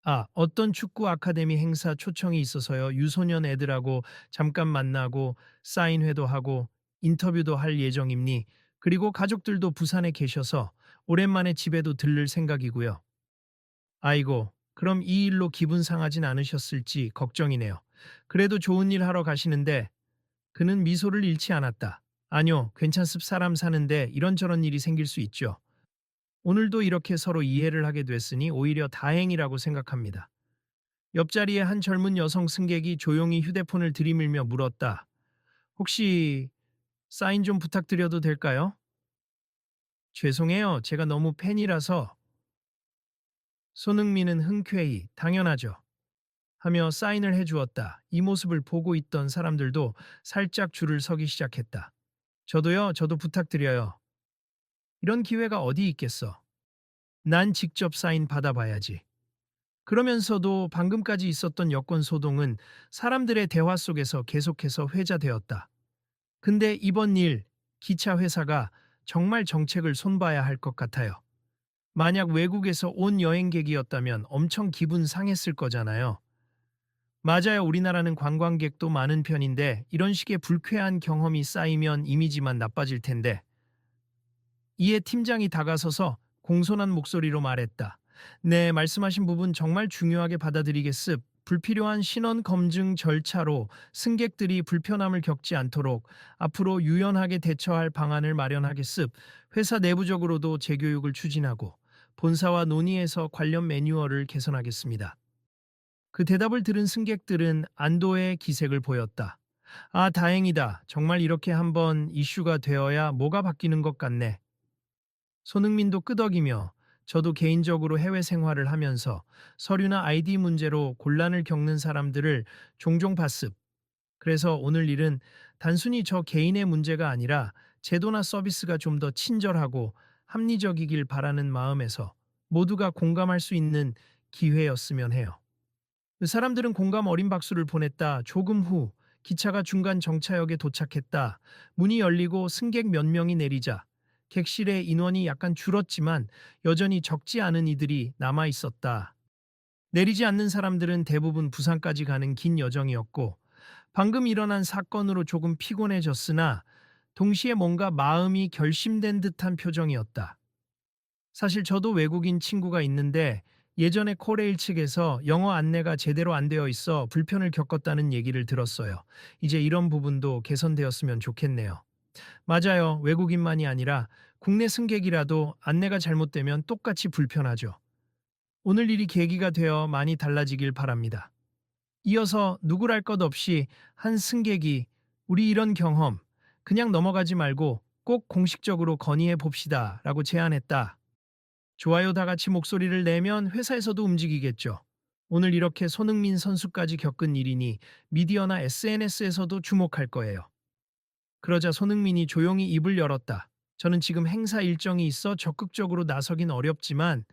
아, 어떤 축구 아카데미 행사 초청이 있어서요. 유소년 애들하고 잠깐 만나고 사인회도 하고 인터뷰도 할 예정입니. 그리고 가족들도 부산에 계셔서 오랜만에 집에도 들를 생각이고요. 아이고, 그럼 이 일로 기분 상하진 않으셨을지 걱정이네요. 그래도 좋은 일 하러 가시는데. 그는 미소를 잃지 않았다. 아니요, 괜찮습. 사람 사는데 이런저런 일이 생길 수 있죠. 오늘도 이렇게 서로 이해를 하게 됐으니 오히려 다행이라고 생각합니다. 옆자리에 한 젊은 여성 승객이 조용히 휴대폰을 들이밀며 물었다. 혹시 사인 좀 부탁드려도 될까요? 죄송해요. 제가 너무 팬이라서. 손흥민은 흔쾌히 당연하죠. 하며 사인을 해주었다. 이 모습을 보고 있던 사람들도 살짝 줄을 서기 시작했다. 저도요, 저도 부탁드려요. 이런 기회가 어디 있겠어. 난 직접 사인 받아봐야지. 그러면서도 방금까지 있었던 여권 소동은 사람들의 대화 속에서 계속해서 회자되었다. 근데 이번 일, 기차 회사가 정말 정책을 손봐야 할 것 같아요. 만약 외국에서 온 여행객이었다면 엄청 기분 상했을 거잖아요. 맞아요. 우리나라는 관광객도 많은 편인데 이런 식의 불쾌한 경험이 쌓이면 이미지만 나빠질 텐데. 이에 팀장이 다가서서 공손한 목소리로 말했다. 네, 말씀하신 부분 정말 중요하게 받아들이겠습. 불필요한 신원 검증 절차로 승객들이 불편함을 겪지 않도록 앞으로 유연하게 대처할 방안을 마련하겠습. 회사 내부적으로도 재교육을 추진하고 본사와 논의해서 관련 매뉴얼을 개선하겠습니다. 그 대답을 들은 승객들은 안도의 기색을 보였다. 아, 다행이다. 정말 이렇게 한번 이슈가 되어야 뭐가 바뀌는 것 같네. 손흥민도 끄덕이며 저도 개인적으로 해외 생활을 하면서 서류나 아이디 문제로 곤란을 겪는 사람들을 종종 봤습. 그래서 오늘 일은 단순히 저 개인의 문제가 아니라 제도나 서비스가 좀 더 친절하고 합리적이길 바라는 마음에서 모두가 공감할 수 있는 기회였으면 해요. 그 사람들은 공감 어린 박수를 보냈다. 조금 후 기차가 중간 정차역에 도착했다. 문이 열리고 승객 몇 명이 내리자 객실의 인원이 약간 줄었지만 여전히 적지 않은 이들이 남아 있었다. 내리지 않는 사람들은 대부분 부산까지 가는 긴 여정이었고 방금 일어난 사건으로 조금 피곤해졌으나 동시에 뭔가 마음이 결심된 듯한 표정이었다. 사실 저도 외국인 친구가 있는데 예전에 코레일 측에서 영어 안내가 제대로 안 되어 있어 불편을 겪었다는 얘기를 들었어요. 이제 이런 부분도 개선되었으면 좋겠네요. 맞아요. 외국인만이 아니라 국내 승객이라도 안내가 잘못되면 똑같이 불편하죠. 오늘 일이 계기가 되어 많이 달라지길 바랍니다. 이어서 누구랄 것 없이 한 승객이 우리 이런 경험 그냥 넘어가지 말고 꼭 공식적으로 건의해 봅시다 라고 제안했다. 좋아요 다 같이 목소리를 내면 회사에서도 움직이겠죠. 오늘 이렇게 손흥민 선수까지 겪은 일이니 미디어나 SNS에서도 주목할 거예요. 그러자 손흥민이 조용히 입을 열었다. 저는 지금 행사 일정이 있어 적극적으로 나서긴 어렵지만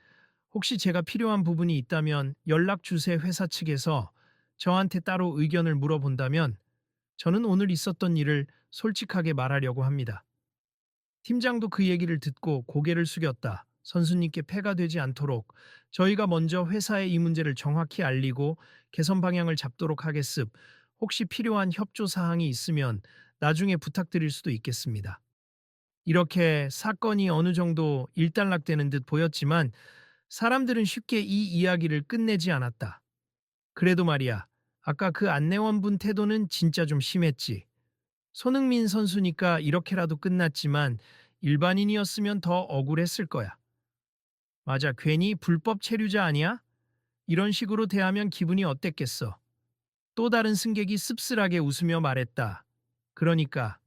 혹시 제가 필요한 부분이 있다면 연락 주세요. 회사 측에서 저한테 따로 의견을 물어본다면 저는 오늘 있었던 일을 솔직하게 말하려고 합니다. 팀장도 그 얘기를 듣고 고개를 숙였다. 선수님께 폐가 되지 않도록 저희가 먼저 회사에 이 문제를 정확히 알리고 개선 방향을 잡도록 하겠습. 혹시 필요한 협조 사항이 있으면 나중에 부탁드릴 수도 있겠습니다. 이렇게 사건이 어느 정도 일단락되는 듯 보였지만 사람들은 쉽게 이 이야기를 끝내지 않았다. 그래도 말이야, 아까 그 안내원분 태도는 진짜 좀 심했지. 손흥민 선수니까 이렇게라도 끝났지만 일반인이었으면 더 억울했을 거야. 맞아, 괜히 불법 체류자 아니야? 이런 식으로 대하면 기분이 어땠겠어. 또 다른 승객이 씁쓸하게 웃으며 말했다. 그러니까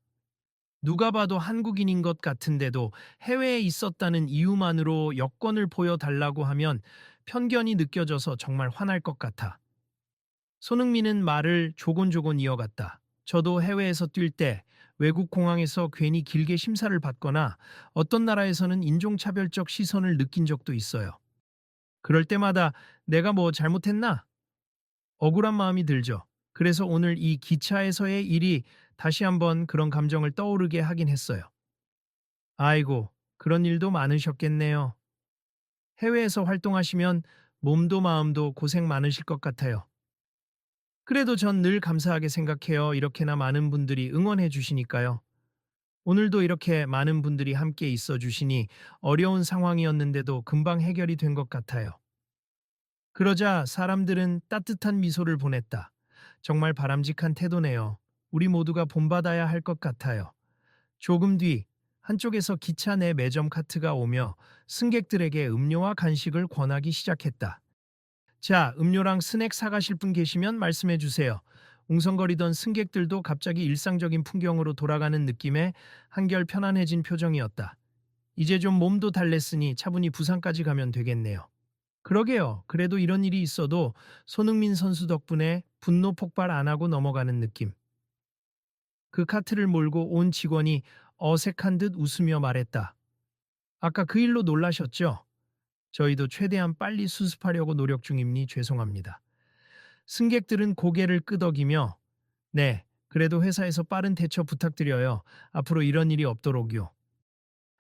누가 봐도 한국인인 것 같은데도 해외에 있었다는 이유만으로 여권을 보여달라고 하면 편견이 느껴져서 정말 화날 것 같아. 손흥민은 말을 조곤조곤 이어갔다. 저도 해외에서 뛸 때 외국 공항에서 괜히 길게 심사를 받거나 어떤 나라에서는 인종차별적 시선을 느낀 적도 있어요. 그럴 때마다 내가 뭐 잘못했나? 억울한 마음이 들죠. 그래서 오늘 이 기차에서의 일이 다시 한번 그런 감정을 떠오르게 하긴 했어요. 아이고, 그런 일도 많으셨겠네요. 해외에서 활동하시면 몸도 마음도 고생 많으실 것 같아요. 그래도 전 늘 감사하게 생각해요. 이렇게나 많은 분들이 응원해 주시니까요. 오늘도 이렇게 많은 분들이 함께 있어 주시니 어려운 상황이었는데도 금방 해결이 된 것 같아요. 그러자 사람들은 따뜻한 미소를 보냈다. 정말 바람직한 태도네요. 우리 모두가 본받아야 할 것 같아요. 조금 뒤 한쪽에서 기차 내 매점 카트가 오며 승객들에게 음료와 간식을 권하기 시작했다. 자, 음료랑 스낵 사가실 분 계시면 말씀해 주세요. 웅성거리던 승객들도 갑자기 일상적인 풍경으로 돌아가는 느낌에 한결 편안해진 표정이었다. 이제 좀 몸도 달랬으니 차분히 부산까지 가면 되겠네요. 그러게요. 그래도 이런 일이 있어도 손흥민 선수 덕분에 분노 폭발 안 하고 넘어가는 느낌. 그 카트를 몰고 온 직원이 어색한 듯 웃으며 말했다. 아까 그 일로 놀라셨죠? 저희도 최대한 빨리 수습하려고 노력 중이니 죄송합니다. 승객들은 고개를 끄덕이며 네, 그래도 회사에서 빠른 대처 부탁드려요. 앞으로 이런 일이 없도록요.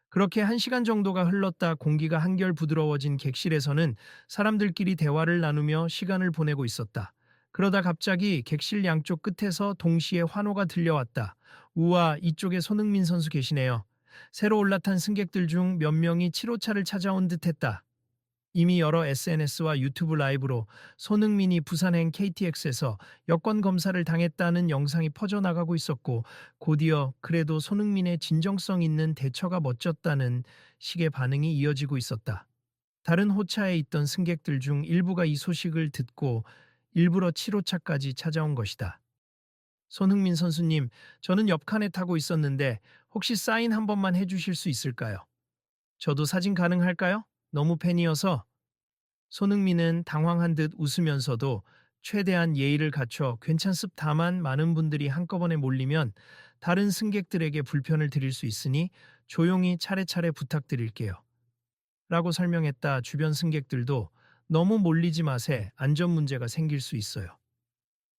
그렇게 1시간 정도가 흘렀다 공기가 한결 부드러워진 객실에서는 사람들끼리 대화를 나누며 시간을 보내고 있었다. 그러다 갑자기 객실 양쪽 끝에서 동시에 환호가 들려왔다. 우와, 이쪽에 손흥민 선수 계시네요. 새로 올라탄 승객들 중 몇 명이 7호차를 찾아온 듯했다. 이미 여러 SNS와 유튜브 라이브로 손흥민이 부산행 KTX에서 여권 검사를 당했다는 영상이 퍼져나가고 있었고 곧이어 그래도 손흥민의 진정성 있는 대처가 멋졌다는 식의 반응이 이어지고 있었다. 다른 호차에 있던 승객들 중 일부가 이 소식을 듣고 일부러 7호차까지 찾아온 것이다. 손흥민 선수님, 저는 옆칸에 타고 있었는데 혹시 사인 한 번만 해주실 수 있을까요? 저도 사진 가능할까요? 너무 팬이어서. 손흥민은 당황한 듯 웃으면서도 최대한 예의를 갖춰 괜찮습 다만 많은 분들이 한꺼번에 몰리면 다른 승객들에게 불편을 드릴 수 있으니 조용히 차례차례 부탁드릴게요. 라고 설명했다. 주변 승객들도 너무 몰리지 마세. 안전 문제가 생길 수 있어요.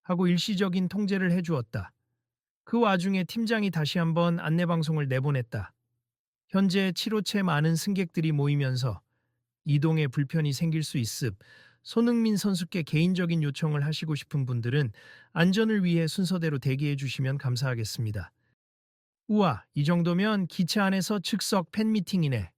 하고 일시적인 통제를 해주었다. 그 와중에 팀장이 다시 한번 안내방송을 내보냈다. 현재 7호체 많은 승객들이 모이면서 이동에 불편이 생길 수 있음. 손흥민 선수께 개인적인 요청을 하시고 싶은 분들은 안전을 위해 순서대로 대기해 주시면 감사하겠습니다. 우와, 이 정도면 기차 안에서 즉석 팬미팅이네.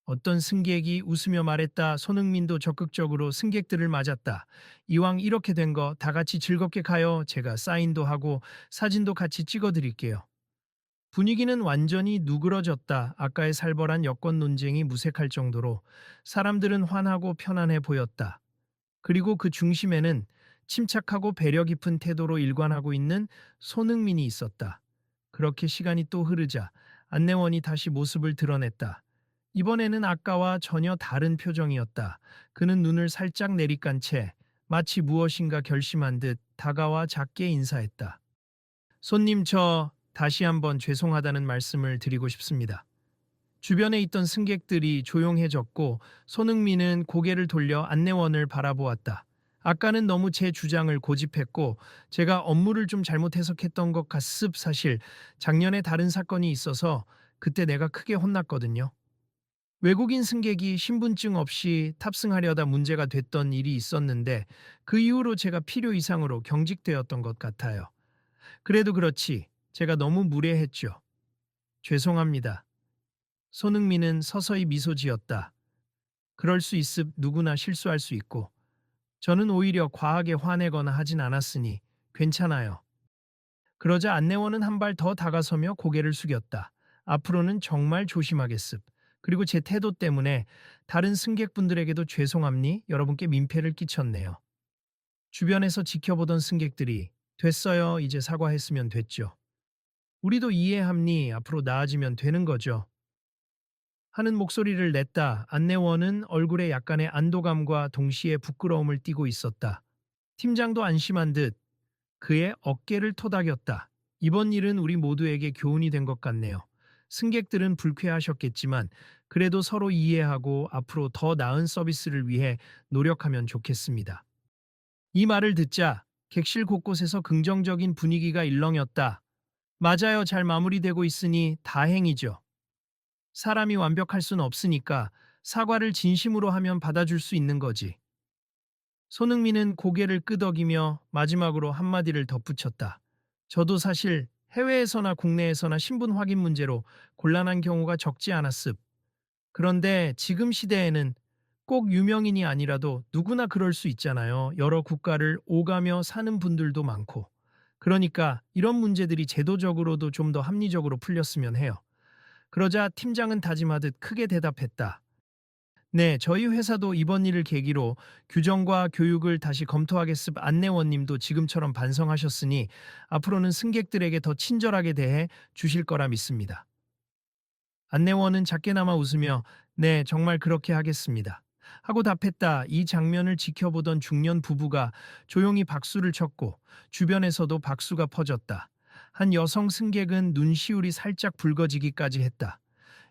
어떤 승객이 웃으며 말했다. 손흥민도 적극적으로 승객들을 맞았다. 이왕 이렇게 된 거 다 같이 즐겁게 가요. 제가 사인도 하고 사진도 같이 찍어 드릴게요. 분위기는 완전히 누그러졌다. 아까의 살벌한 여권 논쟁이 무색할 정도로 사람들은 환하고 편안해 보였다. 그리고 그 중심에는 침착하고 배려 깊은 태도로 일관하고 있는 손흥민이 있었다. 그렇게 시간이 또 흐르자 안내원이 다시 모습을 드러냈다. 이번에는 아까와 전혀 다른 표정이었다. 그는 눈을 살짝 내리깐 채 마치 무엇인가 결심한 듯 다가와 작게 인사했다. 손님, 저 다시 한번 죄송하다는 말씀을 드리고 싶습니다. 주변에 있던 승객들이 조용해졌고 손흥민은 고개를 돌려 안내원을 바라보았다. 아까는 너무 제 주장을 고집했고 제가 업무를 좀 잘못 해석했던 것 같습. 사실 작년에 다른 사건이 있어서 그때 내가 크게 혼났거든요. 외국인 승객이 신분증 없이 탑승하려다 문제가 됐던 일이 있었는데 그 이후로 제가 필요 이상으로 경직되었던 것 같아요. 그래도 그렇지 제가 너무 무례했죠. 죄송합니다. 손흥민은 서서히 미소 지었다. 그럴 수 있음. 누구나 실수할 수 있고 저는 오히려 과하게 화내거나 하진 않았으니 괜찮아요. 그러자 안내원은 한 발 더 다가서며 고개를 숙였다. 앞으로는 정말 조심하겠습. 그리고 제 태도 때문에 다른 승객분들에게도 죄송합니 여러분께 민폐를 끼쳤네요. 주변에서 지켜보던 승객들이 됐어요. 이제 사과했으면 됐죠. 우리도 이해합니 앞으로 나아지면 되는 거죠. 하는 목소리를 냈다. 안내원은 얼굴에 약간의 안도감과 동시에 부끄러움을 띠고 있었다. 팀장도 안심한 듯 그의 어깨를 토닥였다. 이번 일은 우리 모두에게 교훈이 된 것 같네요. 승객들은 불쾌하셨겠지만 그래도 서로 이해하고 앞으로 더 나은 서비스를 위해 노력하면 좋겠습니다. 이 말을 듣자 객실 곳곳에서 긍정적인 분위기가 일렁였다. 맞아요. 잘 마무리되고 있으니 다행이죠. 사람이 완벽할 순 없으니까 사과를 진심으로 하면 받아줄 수 있는 거지. 손흥민은 고개를 끄덕이며 마지막으로 한마디를 덧붙였다. 저도 사실 해외에서나 국내에서나 신분 확인 문제로 곤란한 경우가 적지 않았습. 그런데 지금 시대에는 꼭 유명인이 아니라도 누구나 그럴 수 있잖아요. 여러 국가를 오가며 사는 분들도 많고. 그러니까 이런 문제들이 제도적으로도 좀 더 합리적으로 풀렸으면 해요. 그러자 팀장은 다짐하듯 크게 대답했다. 네, 저희 회사도 이번 일을 계기로 규정과 교육을 다시 검토하겠습. 안내원님도 지금처럼 반성하셨으니 앞으로는 승객들에게 더 친절하게 대해 주실 거라 믿습니다. 안내원은 작게나마 웃으며 네, 정말 그렇게 하겠습니다. 하고 답했다. 이 장면을 지켜보던 중년 부부가 조용히 박수를 쳤고 주변에서도 박수가 퍼졌다. 한 여성 승객은 눈시울이 살짝 붉어지기까지 했다.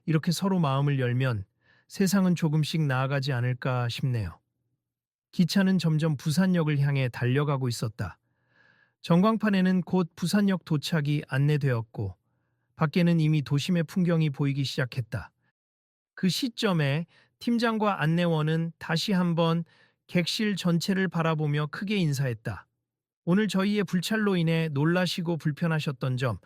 이렇게 서로 마음을 열면 세상은 조금씩 나아가지 않을까 싶네요. 기차는 점점 부산역을 향해 달려가고 있었다. 전광판에는 곧 부산역 도착이 안내되었고 밖에는 이미 도심의 풍경이 보이기 시작했다. 그 시점에 팀장과 안내원은 다시 한번 객실 전체를 바라보며 크게 인사했다. 오늘 저희의 불찰로 인해 놀라시고 불편하셨던 점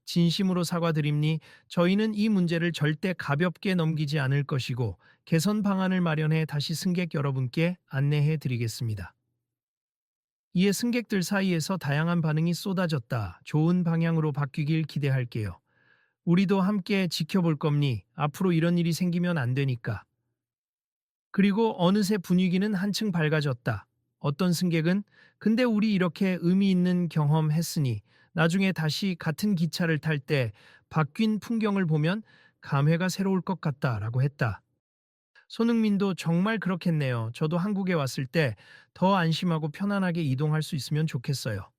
진심으로 사과드립니 저희는 이 문제를 절대 가볍게 넘기지 않을 것이고 개선 방안을 마련해 다시 승객 여러분께 안내해 드리겠습니다. 이에 승객들 사이에서 다양한 반응이 쏟아졌다. 좋은 방향으로 바뀌길 기대할게요. 우리도 함께 지켜볼 겁니. 앞으로 이런 일이 생기면 안 되니까. 그리고 어느새 분위기는 한층 밝아졌다. 어떤 승객은 근데 우리 이렇게 의미 있는 경험 했으니 나중에 다시 같은 기차를 탈 때 바뀐 풍경을 보면 감회가 새로울 것 같다라고 했다. 손흥민도 정말 그렇겠네요. 저도 한국에 왔을 때 더 안심하고 편안하게 이동할 수 있으면 좋겠어요.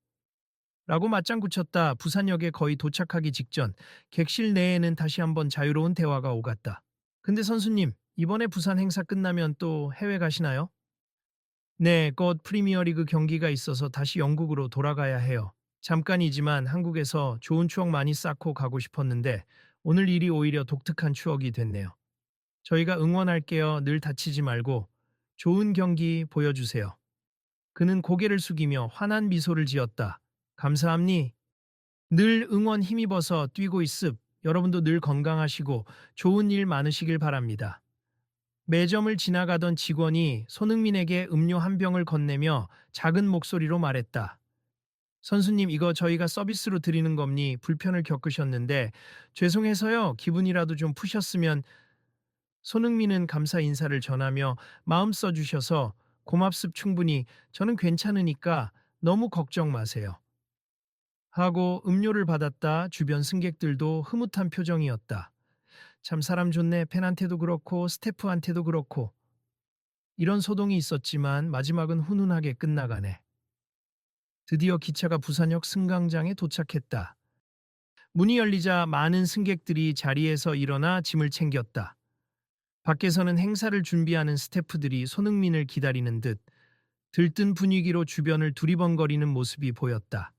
라고 맞장구 쳤다. 부산역에 거의 도착하기 직전 객실 내에는 다시 한번 자유로운 대화가 오갔다. 근데 선수님, 이번에 부산 행사 끝나면 또 해외 가시나요? 네, 곧 프리미어리그 경기가 있어서 다시 영국으로 돌아가야 해요. 잠깐이지만 한국에서 좋은 추억 많이 쌓고 가고 싶었는데 오늘 일이 오히려 독특한 추억이 됐네요. 저희가 응원할게요. 늘 다치지 말고 좋은 경기 보여주세요. 그는 고개를 숙이며 환한 미소를 지었다. 감사합니. 늘 응원 힘입어서 뛰고 있습. 여러분도 늘 건강하시고 좋은 일 많으시길 바랍니다. 매점을 지나가던 직원이 손흥민에게 음료 한 병을 건네며 작은 목소리로 말했다. 선수님, 이거 저희가 서비스로 드리는 겁니. 불편을 겪으셨는데 죄송해서요. 기분이라도 좀 푸셨으면. 손흥민은 감사 인사를 전하며 마음 써주셔서 고맙습. 충분히 저는 괜찮으니까 너무 걱정 마세요. 하고 음료를 받았다. 주변 승객들도 흐뭇한 표정이었다. 참 사람 좋네. 팬한테도 그렇고 스태프한테도 그렇고. 이런 소동이 있었지만 마지막은 훈훈하게 끝나가네. 드디어 기차가 부산역 승강장에 도착했다. 문이 열리자 많은 승객들이 자리에서 일어나 짐을 챙겼다. 밖에서는 행사를 준비하는 스태프들이 손흥민을 기다리는 듯 들뜬 분위기로 주변을 두리번거리는 모습이 보였다.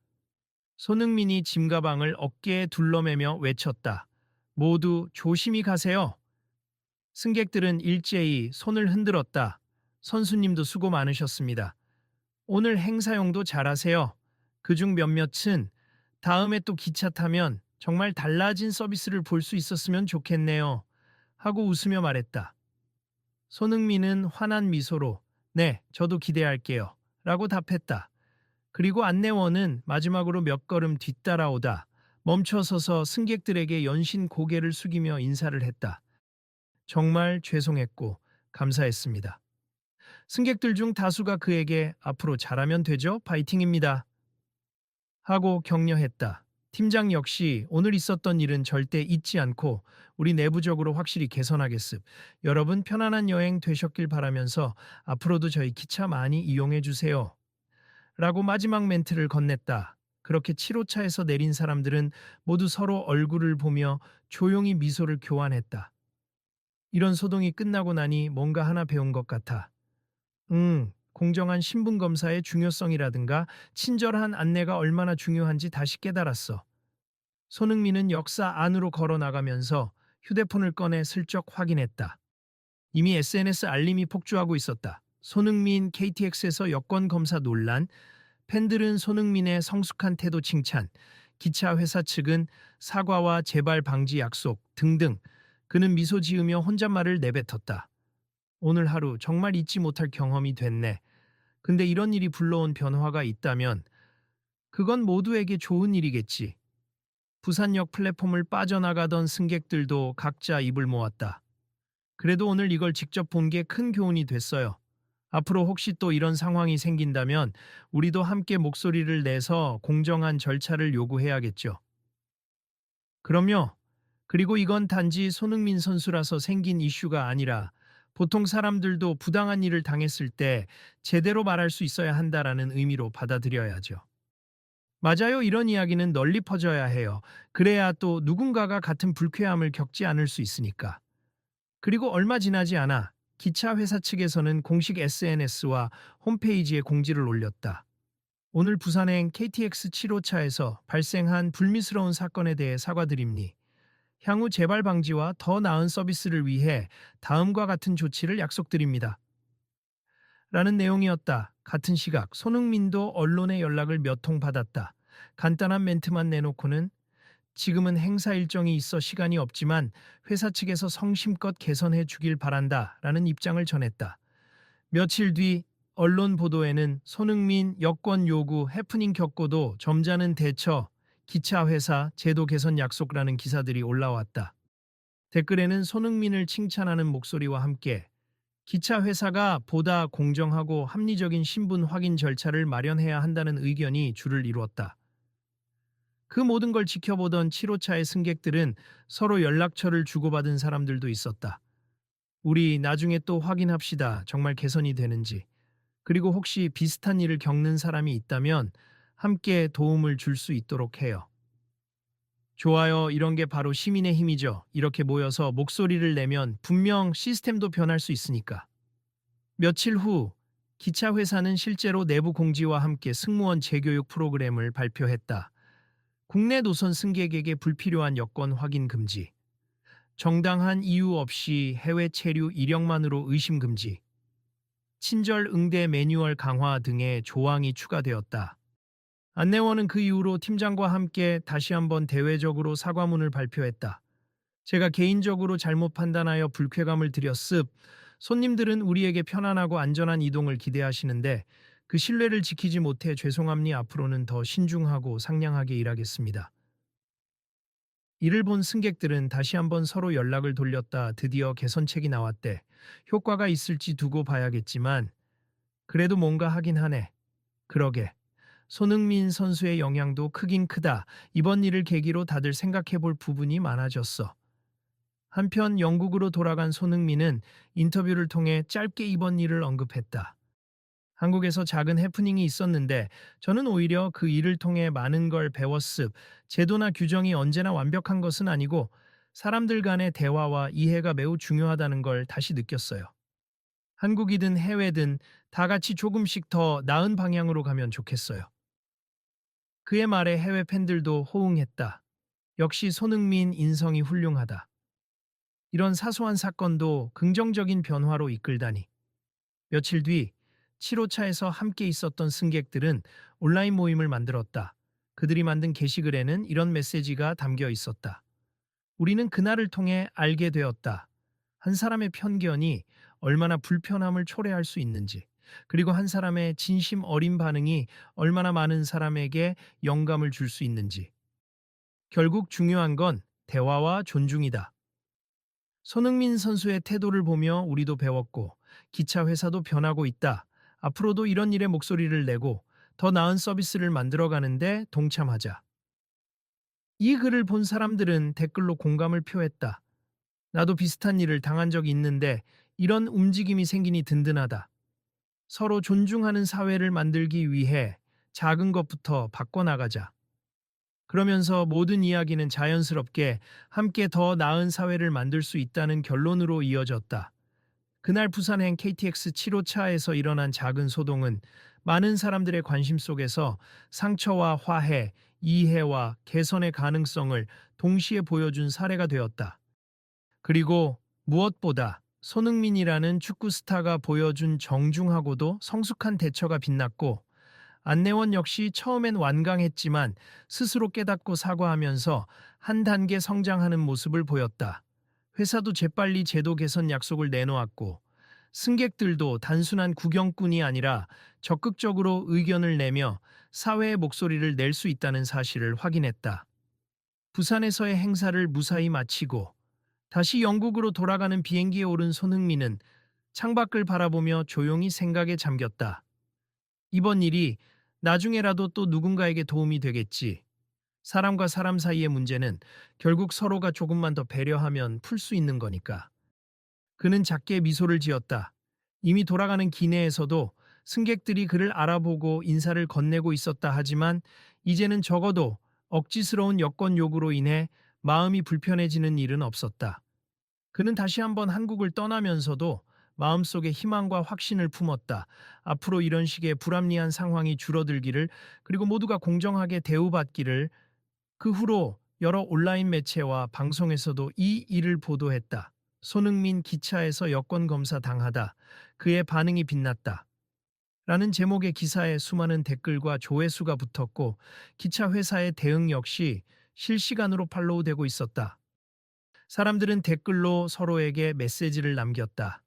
손흥민이 짐가방을 어깨에 둘러매며 외쳤다. 모두 조심히 가세요. 승객들은 일제히 손을 흔들었다. 선수님도 수고 많으셨습니다. 오늘 행사용도 잘하세요. 그중 몇몇은 다음에 또 기차 타면 정말 달라진 서비스를 볼 수 있었으면 좋겠네요. 하고 웃으며 말했다. 손흥민은 환한 미소로 네, 저도 기대할게요. 라고 답했다. 그리고 안내원은 마지막으로 몇 걸음 뒤따라오다 멈춰서서 승객들에게 연신 고개를 숙이며 인사를 했다. 정말 죄송했고 감사했습니다. 승객들 중 다수가 그에게 앞으로 잘하면 되죠? 파이팅입니다. 하고 격려했다. 팀장 역시 오늘 있었던 일은 절대 잊지 않고 우리 내부적으로 확실히 개선하겠습. 여러분 편안한 여행 되셨길 바라면서 앞으로도 저희 기차 많이 이용해 주세요. 라고 마지막 멘트를 건넸다. 그렇게 7호차에서 내린 사람들은 모두 서로 얼굴을 보며 조용히 미소를 교환했다. 이런 소동이 끝나고 나니 뭔가 하나 배운 것 같아. 공정한 신분 검사의 중요성이라든가 친절한 안내가 얼마나 중요한지 다시 깨달았어. 손흥민은 역사 안으로 걸어 나가면서 휴대폰을 꺼내 슬쩍 확인했다. 이미 SNS 알림이 폭주하고 있었다. 손흥민 KTX에서 여권 검사 논란, 팬들은 손흥민의 성숙한 태도 칭찬, 기차 회사 측은 사과와 재발 방지 약속 등등. 그는 미소 지으며 혼잣말을 내뱉었다. 오늘 하루 정말 잊지 못할 경험이 됐네. 근데 이런 일이 불러온 변화가 있다면 그건 모두에게 좋은 일이겠지. 부산역 플랫폼을 빠져나가던 승객들도 각자 입을 모았다. 그래도 오늘 이걸 직접 본 게 큰 교훈이 됐어요. 앞으로 혹시 또 이런 상황이 생긴다면 우리도 함께 목소리를 내서 공정한 절차를 요구해야겠죠. 그럼요. 그리고 이건 단지 손흥민 선수라서 생긴 이슈가 아니라 보통 사람들도 부당한 일을 당했을 때 제대로 말할 수 있어야 한다라는 의미로 받아들여야죠. 맞아요. 이런 이야기는 널리 퍼져야 해요. 그래야 또 누군가가 같은 불쾌함을 겪지 않을 수 있으니까. 그리고 얼마 지나지 않아 기차 회사 측에서는 공식 SNS와 홈페이지에 공지를 올렸다. 오늘 부산행 KTX 7호차에서 발생한 불미스러운 사건에 대해 사과드립니. 향후 재발 방지와 더 나은 서비스를 위해 다음과 같은 조치를 약속드립니다. 라는 내용이었다. 같은 시각 손흥민도 언론의 연락을 몇 통 받았다. 간단한 멘트만 내놓고는 지금은 행사 일정이 있어 시간이 없지만 회사 측에서 성심껏 개선해 주길 바란다 라는 입장을 전했다. 며칠 뒤 언론 보도에는 손흥민 여권 요구 해프닝 겪고도 점잖은 대처, 기차 회사 제도 개선 약속라는 기사들이 올라왔다. 댓글에는 손흥민을 칭찬하는 목소리와 함께 기차 회사가 보다 공정하고 합리적인 신분 확인 절차를 마련해야 한다는 의견이 줄을 이루었다. 그 모든 걸 지켜보던 7호차의 승객들은 서로 연락처를 주고받은 사람들도 있었다. 우리 나중에 또 확인합시다. 정말 개선이 되는지. 그리고 혹시 비슷한 일을 겪는 사람이 있다면 함께 도움을 줄 수 있도록 해요. 좋아요. 이런 게 바로 시민의 힘이죠. 이렇게 모여서 목소리를 내면 분명 시스템도 변할 수 있으니까. 며칠 후 기차 회사는 실제로 내부 공지와 함께 승무원 재교육 프로그램을 발표했다. 국내 노선 승객에게 불필요한 여권 확인 금지, 정당한 이유 없이 해외 체류 이력만으로 의심 금지, 친절 응대 매뉴얼 강화 등의 조항이 추가되었다. 안내원은 그 이후로 팀장과 함께 다시 한번 대외적으로 사과문을 발표했다. 제가 개인적으로 잘못 판단하여 불쾌감을 드렸습. 손님들은 우리에게 편안하고 안전한 이동을 기대하시는데 그 신뢰를 지키지 못해 죄송합니. 앞으로는 더 신중하고 상냥하게 일하겠습니다. 이를 본 승객들은 다시 한번 서로 연락을 돌렸다. 드디어 개선책이 나왔대. 효과가 있을지 두고 봐야겠지만 그래도 뭔가 하긴 하네. 그러게. 손흥민 선수의 영향도 크긴 크다. 이번 일을 계기로 다들 생각해 볼 부분이 많아졌어. 한편 영국으로 돌아간 손흥민은 인터뷰를 통해 짧게 이번 일을 언급했다. 한국에서 작은 해프닝이 있었는데 저는 오히려 그 일을 통해 많은 걸 배웠습. 제도나 규정이 언제나 완벽한 것은 아니고 사람들 간의 대화와 이해가 매우 중요하다는 걸 다시 느꼈어요. 한국이든 해외든 다 같이 조금씩 더 나은 방향으로 가면 좋겠어요. 그의 말에 해외 팬들도 호응했다. 역시 손흥민 인성이 훌륭하다. 이런 사소한 사건도 긍정적인 변화로 이끌다니. 며칠 뒤 7호차에서 함께 있었던 승객들은 온라인 모임을 만들었다. 그들이 만든 게시글에는 이런 메시지가 담겨 있었다. 우리는 그날을 통해 알게 되었다. 한 사람의 편견이 얼마나 불편함을 초래할 수 있는지, 그리고 한 사람의 진심 어린 반응이 얼마나 많은 사람에게 영감을 줄 수 있는지. 결국 중요한 건 대화와 존중이다. 손흥민 선수의 태도를 보며 우리도 배웠고 기차 회사도 변하고 있다. 앞으로도 이런 일에 목소리를 내고 더 나은 서비스를 만들어가는데 동참하자. 이 글을 본 사람들은 댓글로 공감을 표했다. 나도 비슷한 일을 당한 적이 있는데 이런 움직임이 생기니 든든하다. 서로 존중하는 사회를 만들기 위해 작은 것부터 바꿔나가자. 그러면서 모든 이야기는 자연스럽게 함께 더 나은 사회를 만들 수 있다는 결론으로 이어졌다. 그날 부산행 KTX 7호차에서 일어난 작은 소동은 많은 사람들의 관심 속에서 상처와 화해, 이해와 개선의 가능성을 동시에 보여준 사례가 되었다. 그리고 무엇보다 손흥민이라는 축구 스타가 보여준 정중하고도 성숙한 대처가 빛났고, 안내원 역시 처음엔 완강했지만 스스로 깨닫고 사과하면서 한 단계 성장하는 모습을 보였다. 회사도 재빨리 제도 개선 약속을 내놓았고, 승객들도 단순한 구경꾼이 아니라 적극적으로 의견을 내며 사회의 목소리를 낼 수 있다는 사실을 확인했다. 부산에서의 행사를 무사히 마치고 다시 영국으로 돌아가는 비행기에 오른 손흥민은 창밖을 바라보며 조용히 생각에 잠겼다. 이번 일이 나중에라도 또 누군가에게 도움이 되겠지. 사람과 사람 사이의 문제는 결국 서로가 조금만 더 배려하면 풀 수 있는 거니까. 그는 작게 미소를 지었다. 이미 돌아가는 기내에서도 승객들이 그를 알아보고 인사를 건네고 있었다 하지만, 이제는 적어도 억지스러운 여권 요구로 인해 마음이 불편해지는 일은 없었다. 그는 다시 한번 한국을 떠나면서도 마음속에 희망과 확신을 품었다. 앞으로 이런 식의 불합리한 상황이 줄어들기를, 그리고 모두가 공정하게 대우받기를. 그 후로 여러 온라인 매체와 방송에서도 이 일을 보도했다. 손흥민 기차에서 여권 검사 당하다. 그의 반응이 빛났다. 라는 제목의 기사에 수많은 댓글과 조회수가 붙었고, 기차 회사의 대응 역시 실시간으로 팔로우되고 있었다. 사람들은 댓글로 서로에게 메시지를 남겼다.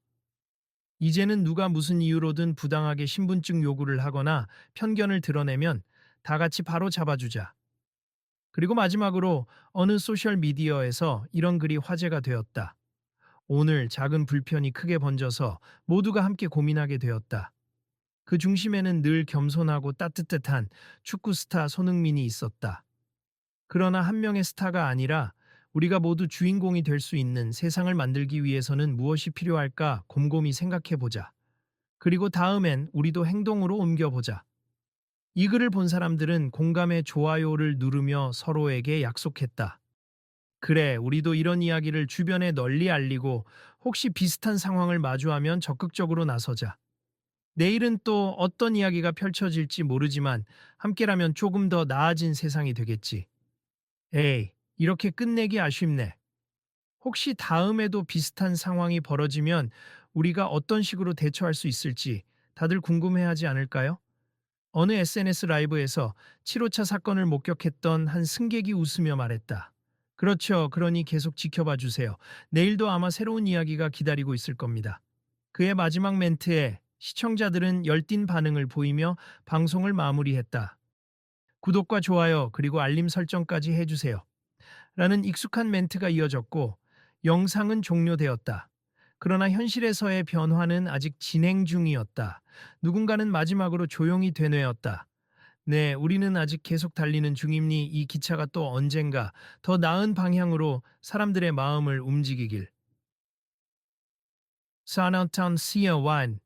이제는 누가 무슨 이유로든 부당하게 신분증 요구를 하거나 편견을 드러내면 다 같이 바로 잡아주자. 그리고 마지막으로 어느 소셜미디어에서 이런 글이 화제가 되었다. 오늘 작은 불편이 크게 번져서 모두가 함께 고민하게 되었다. 그 중심에는 늘 겸손하고 따뜻한 축구 스타 손흥민이 있었다. 그러나 한 명의 스타가 아니라 우리가 모두 주인공이 될 수 있는 세상을 만들기 위해서는 무엇이 필요할까 곰곰이 생각해 보자. 그리고 다음엔 우리도 행동으로 옮겨보자. 이 글을 본 사람들은 공감의 좋아요를 누르며 서로에게 약속했다. 그래, 우리도 이런 이야기를 주변에 널리 알리고 혹시 비슷한 상황을 마주하면 적극적으로 나서자. 내일은 또 어떤 이야기가 펼쳐질지 모르지만 함께라면 조금 더 나아진 세상이 되겠지. 에이, 이렇게 끝내기 아쉽네. 혹시 다음에도 비슷한 상황이 벌어지면 우리가 어떤 식으로 대처할 수 있을지 다들 궁금해하지 않을까요? 어느 SNS 라이브에서 7호차 사건을 목격했던 한 승객이 웃으며 말했다. 그렇죠. 그러니 계속 지켜봐 주세요. 내일도 아마 새로운 이야기가 기다리고 있을 겁니다. 그의 마지막 멘트에 시청자들은 열띤 반응을 보이며 방송을 마무리했다. 구독과 좋아요 그리고 알림 설정까지 해주세요. 라는 익숙한 멘트가 이어졌고 영상은 종료되었다. 그러나 현실에서의 변화는 아직 진행 중이었다. 누군가는 마지막으로 조용히 되뇌었다. 네, 우리는 아직 계속 달리는 중이니 이 기차가 또 언젠가 더 나은 방향으로 사람들의 마음을 움직이길. 사나탄 시어완